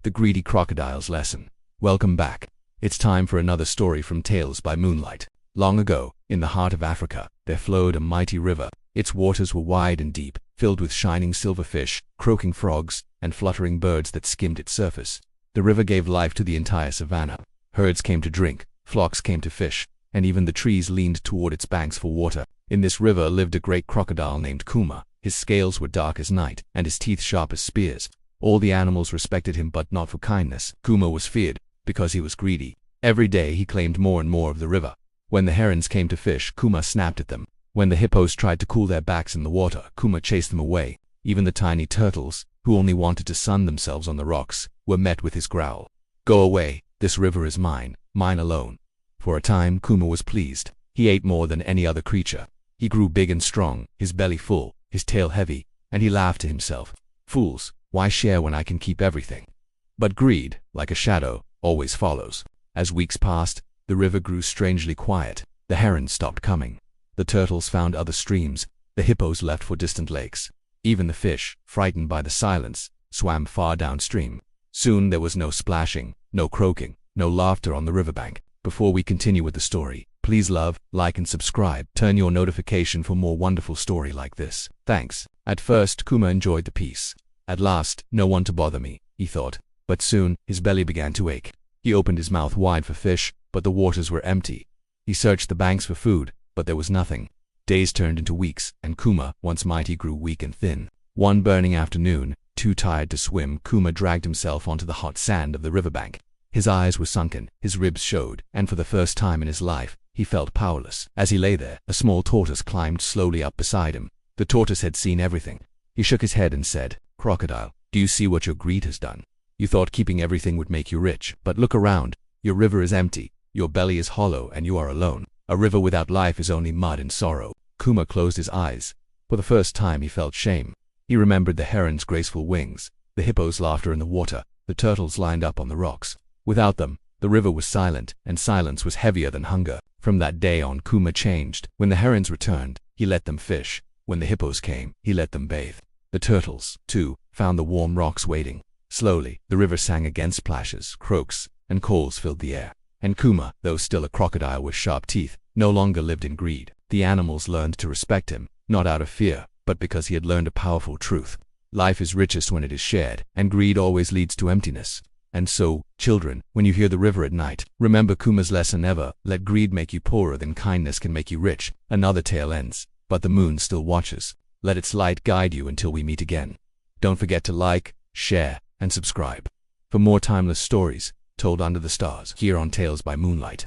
The Greedy Crocodile's Lesson. Welcome back. It's time for another story from Tales by Moonlight. Long ago, in the heart of Africa, there flowed a mighty river. Its waters were wide and deep, filled with shining silver fish, croaking frogs, and fluttering birds that skimmed its surface. The river gave life to the entire savannah. Herds came to drink, flocks came to fish, and even the trees leaned toward its banks for water. In this river lived a great crocodile named Kuma. His scales were dark as night, and his teeth sharp as spears. All the animals respected him, but not for kindness. Kuma was feared, because he was greedy. Every day he claimed more and more of the river. When the herons came to fish, Kuma snapped at them. When the hippos tried to cool their backs in the water, Kuma chased them away. Even the tiny turtles, who only wanted to sun themselves on the rocks, were met with his growl. "Go away, this river is mine, mine alone." For a time, Kuma was pleased. He ate more than any other creature. He grew big and strong, his belly full, his tail heavy, and he laughed to himself. "Fools, why share when I can keep everything?" But greed, like a shadow, always follows. As weeks passed, the river grew strangely quiet. The herons stopped coming. The turtles found other streams. The hippos left for distant lakes. Even the fish, frightened by the silence, swam far downstream. Soon there was no splashing, no croaking, no laughter on the riverbank. Before we continue with the story, please love, like and subscribe. Turn your notification for more wonderful story like this. Thanks. At first, Kuma enjoyed the peace. At last, no one to bother me, he thought. But soon, his belly began to ache. He opened his mouth wide for fish, but the waters were empty. He searched the banks for food, but there was nothing. Days turned into weeks, and Kuma, once mighty, grew weak and thin. One burning afternoon, too tired to swim, Kuma dragged himself onto the hot sand of the riverbank. His eyes were sunken, his ribs showed, and for the first time in his life, he felt powerless. As he lay there, a small tortoise climbed slowly up beside him. The tortoise had seen everything. He shook his head and said, "Crocodile, do you see what your greed has done? You thought keeping everything would make you rich, but look around. Your river is empty, your belly is hollow, and you are alone. A river without life is only mud and sorrow." Kuma closed his eyes. For the first time he felt shame. He remembered the heron's graceful wings, the hippo's laughter in the water, the turtles lined up on the rocks. Without them, the river was silent, and silence was heavier than hunger. From that day on, Kuma changed. When the herons returned, he let them fish. When the hippos came, he let them bathe. The turtles, too, found the warm rocks waiting. Slowly, the river sang again. Splashes, croaks, and calls filled the air. And Kuma, though still a crocodile with sharp teeth, no longer lived in greed. The animals learned to respect him, not out of fear, but because he had learned a powerful truth. Life is richest when it is shared, and greed always leads to emptiness. And so, children, when you hear the river at night, remember Kuma's lesson: never let greed make you poorer than kindness can make you rich. Another tale ends, but the moon still watches. Let its light guide you until we meet again. Don't forget to like, share, and subscribe for more timeless stories told under the stars here on Tales by Moonlight.